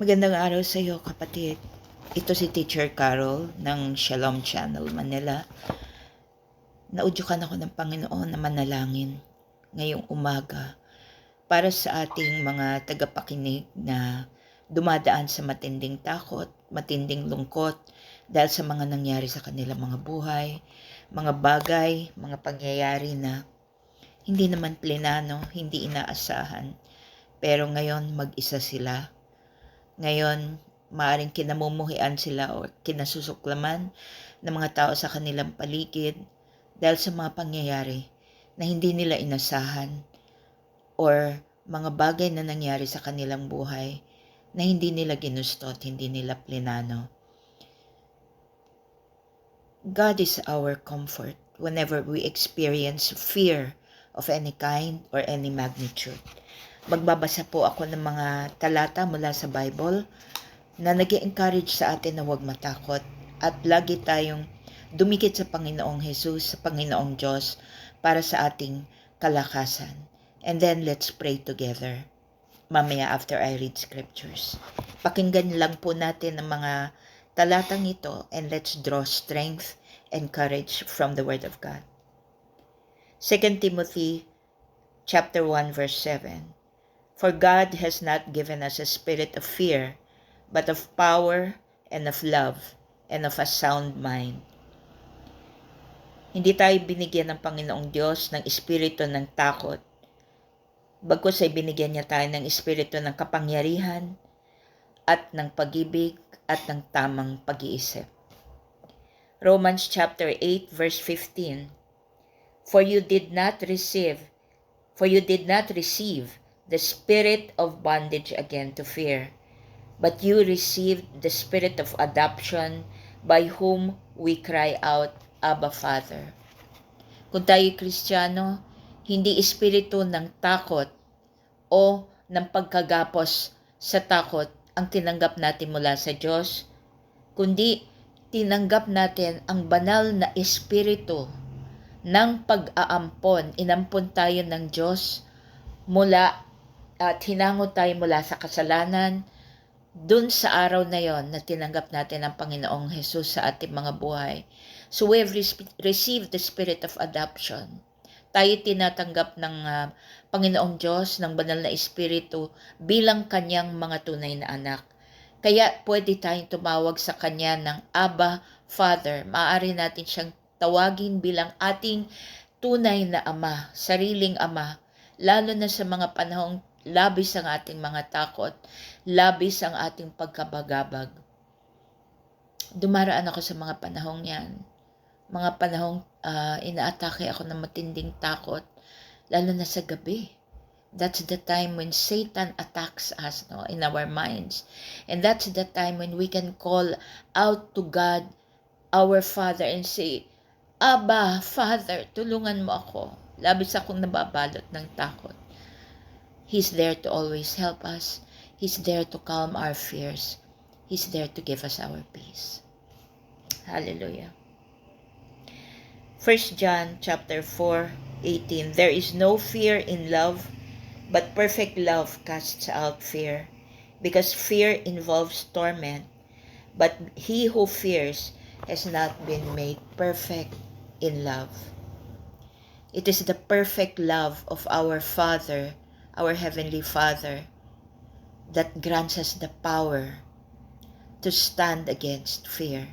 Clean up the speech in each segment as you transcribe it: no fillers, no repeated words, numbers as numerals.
Magandang araw sa iyo, kapatid. Ito si Teacher Carol ng Shalom Channel Manila. Naudyukan ako ng Panginoon na manalangin ngayong umaga para sa ating mga tagapakinig na dumadaan sa matinding takot, matinding lungkot dahil sa mga nangyari sa kanilang mga buhay, mga bagay, mga pangyayari na hindi naman plinano, hindi inaasahan. Pero ngayon mag-isa sila. Ngayon, maaaring kinamumuhian sila o kinasusuklaman ng mga tao sa kanilang paligid dahil sa mga pangyayari na hindi nila inasahan or mga bagay na nangyari sa kanilang buhay na hindi nila ginusto at hindi nila plinano. God is our comfort whenever we experience fear of any kind or any magnitude. Magbabasa po ako ng mga talata mula sa Bible na nag-encourage sa atin na huwag matakot at lagi tayong dumikit sa Panginoong Jesus, sa Panginoong Diyos para sa ating kalakasan. And then let's pray together mamaya after I read scriptures. Pakinggan lang po natin ang mga talatang ito and let's draw strength and courage from the Word of God. 2 Timothy chapter 1 verse 7. For God has not given us a spirit of fear, but of power and of love and of a sound mind. Hindi tayo binigyan ng Panginoong Diyos ng espiritu ng takot. Bagkus ay binigyan niya tayo ng espiritu ng kapangyarihan at ng pag-ibig at ng tamang pag-iisip. Romans chapter 8 verse 15. For you did not receive the spirit of bondage again to fear, but you received the spirit of adoption by whom we cry out, Abba, Father. Kung tayo'y Kristiyano, hindi espiritu ng takot o ng pagkagapos sa takot ang tinanggap natin mula sa Diyos, kundi tinanggap natin ang banal na espiritu ng pag-aampon. Inampon tayo ng Diyos mula at hinango tayo mula sa kasalanan dun sa araw na yon na tinanggap natin ang Panginoong Jesus sa ating mga buhay. So we have received the spirit of adoption. Tayo tinatanggap ng Panginoong Diyos, ng banal na espiritu bilang kanyang mga tunay na anak. Kaya pwede tayong tumawag sa kanya ng Abba, Father. Maaari natin siyang tawagin bilang ating tunay na ama, sariling ama, lalo na sa mga panahong labis ang ating mga takot, labis ang ating pagkabagabag. Dumaraan ako sa mga panahong yan. Mga panahong inaatake ako ng matinding takot, lalo na sa gabi. That's the time when Satan attacks us in our minds. And that's the time when we can call out to God, our Father, and say, Abba, Father, tulungan mo ako. Labis akong nababalot ng takot. He's there to always help us. He's there to calm our fears. He's there to give us our peace. Hallelujah. 1 John chapter 4:18. There is no fear in love, but perfect love casts out fear, because fear involves torment. But he who fears has not been made perfect in love. It is the perfect love of our Father, our Heavenly Father, that grants us the power to stand against fear.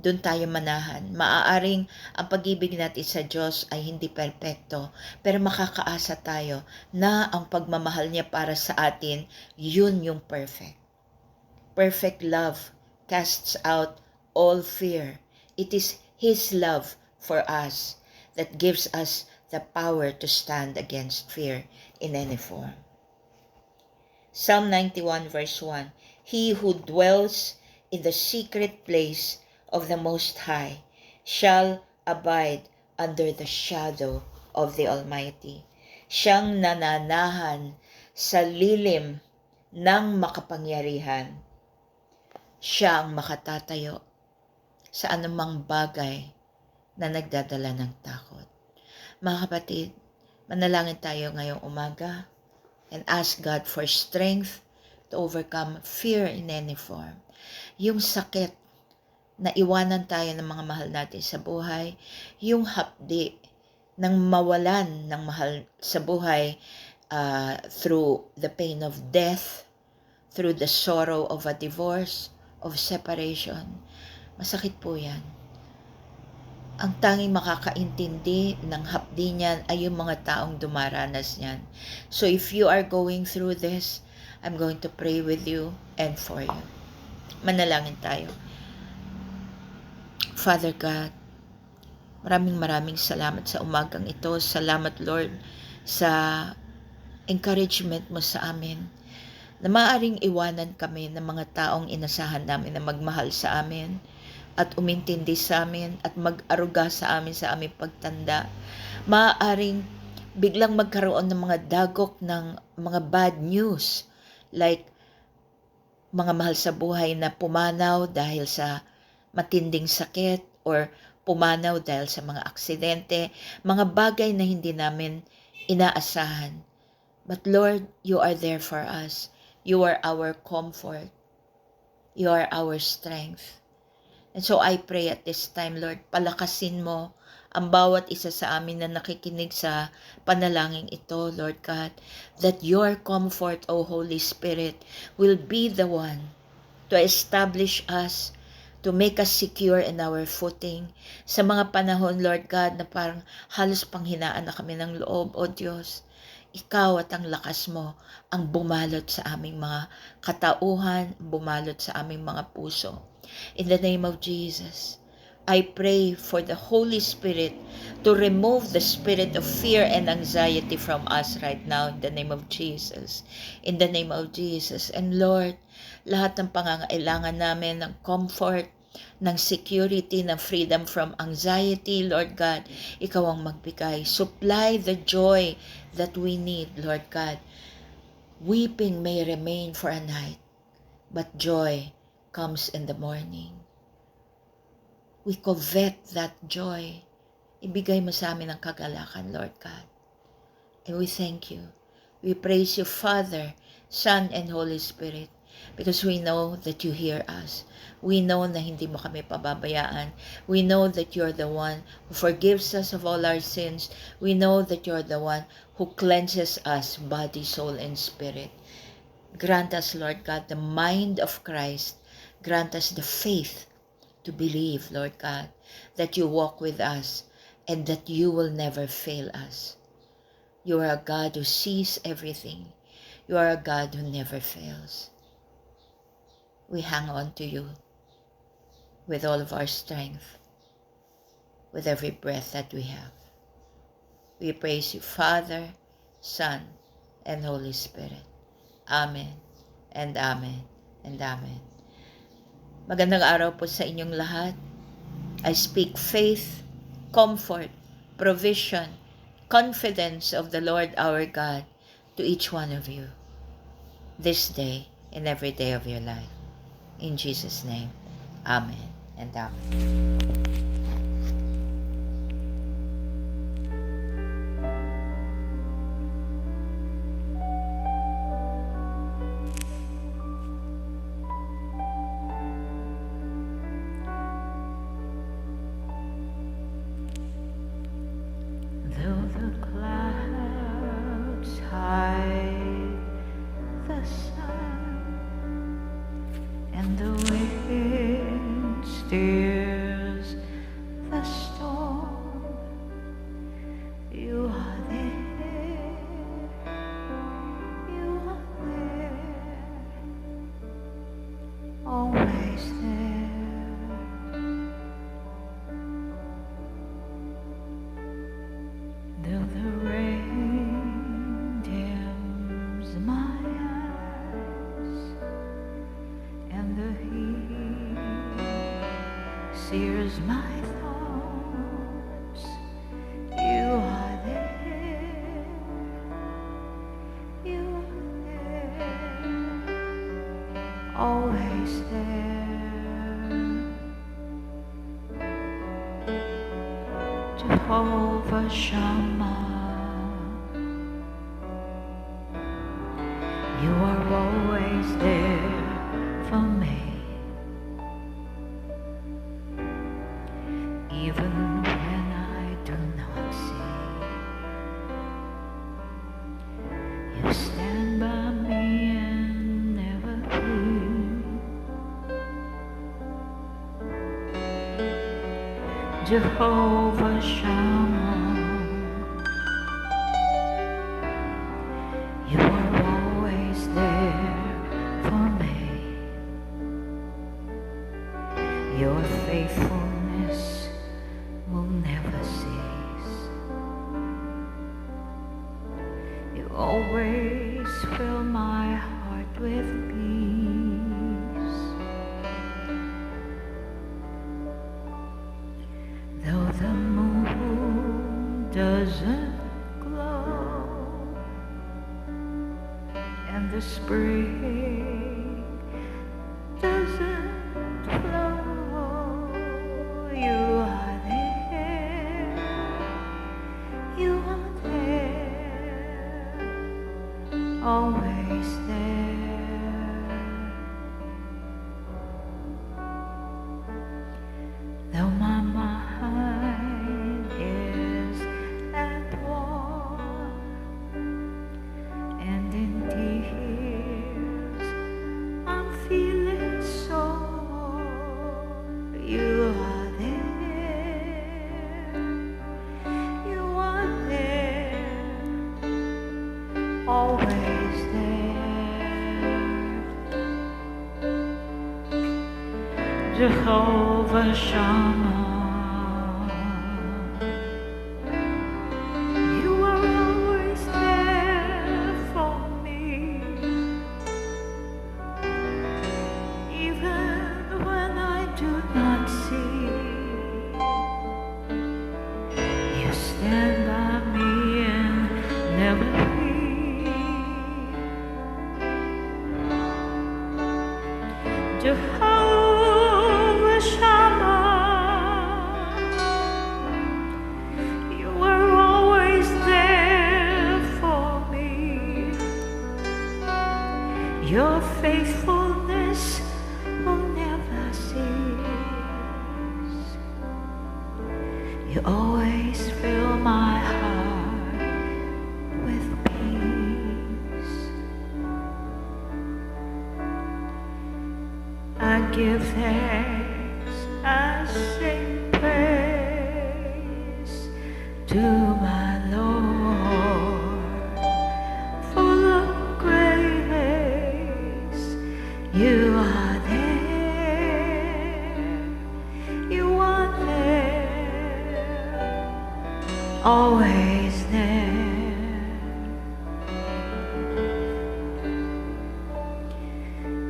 Doon tayo manahan. Maaaring ang pag-ibig natin sa Diyos ay hindi perpekto, pero makakaasa tayo na ang pagmamahal niya para sa atin, yun yung perfect. Perfect love casts out all fear. It is His love for us that gives us the power to stand against fear in any form. Psalm 91 verse 1. He who dwells in the secret place of the Most High shall abide under the shadow of the Almighty. Siyang nananahan sa lilim ng makapangyarihan. Siya ang makatatayo sa anumang bagay na nagdadala ng takot. Mga kapatid, manalangin tayo ngayong umaga and ask God for strength to overcome fear in any form. Yung sakit na iwanan tayo ng mga mahal natin sa buhay, yung hapdi ng mawalan ng mahal sa buhay through the pain of death, through the sorrow of a divorce, of separation. Masakit po yan. Ang tanging makakaintindi ng hapdi niyan ay yung mga taong dumaranas niyan. So if you are going through this, I'm going to pray with you and for you. Manalangin tayo. Father God, maraming salamat sa umagang ito. Salamat, Lord, sa encouragement mo sa amin na maaaring iwanan kami ng mga taong inasahan namin na magmahal sa amin at umintindi sa amin at mag-aruga sa amin sa aming pagtanda. Maaaring biglang magkaroon ng mga dagok ng mga bad news, like mga mahal sa buhay na pumanaw dahil sa matinding sakit or pumanaw dahil sa mga aksidente, mga bagay na hindi namin inaasahan. But Lord, you are there for us. You are our comfort. You are our strength. And so I pray at this time, Lord, palakasin mo ang bawat isa sa amin na nakikinig sa panalangin ito, Lord God, that your comfort, O Holy Spirit, will be the one to establish us, to make us secure in our footing. Sa mga panahon, Lord God, na parang halos panghinaan na kami ng loob, O Diyos, ikaw at ang lakas mo ang bumalot sa aming mga katauhan, bumalot sa aming mga puso. In the name of Jesus, I pray for the Holy Spirit to remove the spirit of fear and anxiety from us right now in the name of Jesus. In the name of Jesus. And Lord, lahat ng pangangailangan namin ng comfort, ng security, ng freedom from anxiety, Lord God, ikaw ang magbigay. Supply the joy that we need, Lord God. Weeping may remain for a night, but joy comes in the morning. We covet that joy. Ibigay mo sa amin ang kagalakan, Lord God. And we thank you. We praise you, Father, Son, and Holy Spirit, because we know that you hear us. We know na hindi mo kami pababayaan. We know that you're the one who forgives us of all our sins. We know that you're the one who cleanses us, body, soul, and spirit. Grant us, Lord God, the mind of Christ. Grant us the faith to believe, Lord God, that you walk with us and that you will never fail us. You are a God who sees everything. You are a God who never fails. We hang on to you with all of our strength, with every breath that we have. We praise you, Father, Son, and Holy Spirit. Amen, and amen, and amen. Magandang araw po sa inyong lahat. I speak faith, comfort, provision, confidence of the Lord our God to each one of you this day and every day of your life. In Jesus' name, amen and amen. Though the clouds hide the sun and the wind steers the storm, you are there, you are there, always there. Though the rain dims my eyes and the heat sears my thoughts, you are there, you are there, always there. Jehovah Shammah, you are always there. Jehovah Shammah, you are always there for me. Your faithfulness will never cease. You always fill my heart with peace. Though the moon doesn't glow and the spring doesn't flow, you are there, you are there, always there. Though my mind is at war and in tears I'm feeling sore, you are there, you are there, always there. Jehovah Shammah, you are always there for me, even when I do not see. You stand by me and never leave. Jehovah Shammah, you are always there for me. Your faithfulness will never cease. You always fill my heart with peace. I give thanks, I sing praise to my Lord, full of grace. You are there, you are there, always there.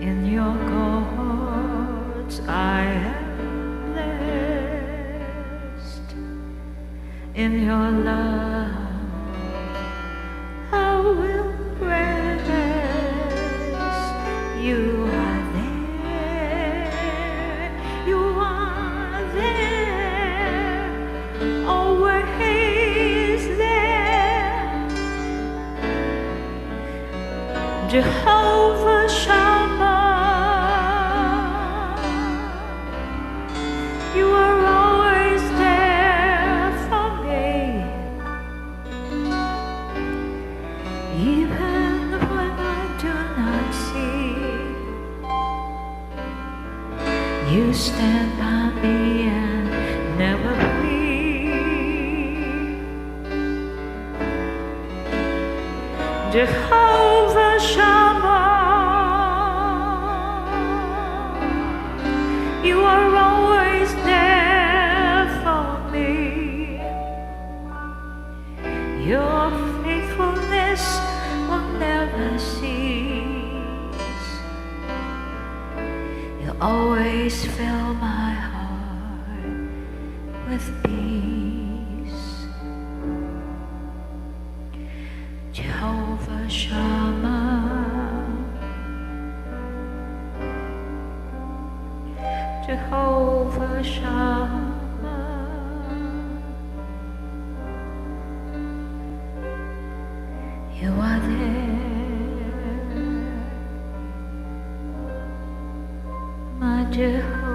In your courts I am blessed. In your love I will rest. You are there, you are there, always there. Jehovah Shammah, you are always there for me, even when I do not see. You stand by me and never leave. Jehovah Shammah, you are always there for me. Your faithfulness will never cease. You always fill my heart with peace. Jehovah Shammah, Jehovah Shammah, you are there, my Jehovah.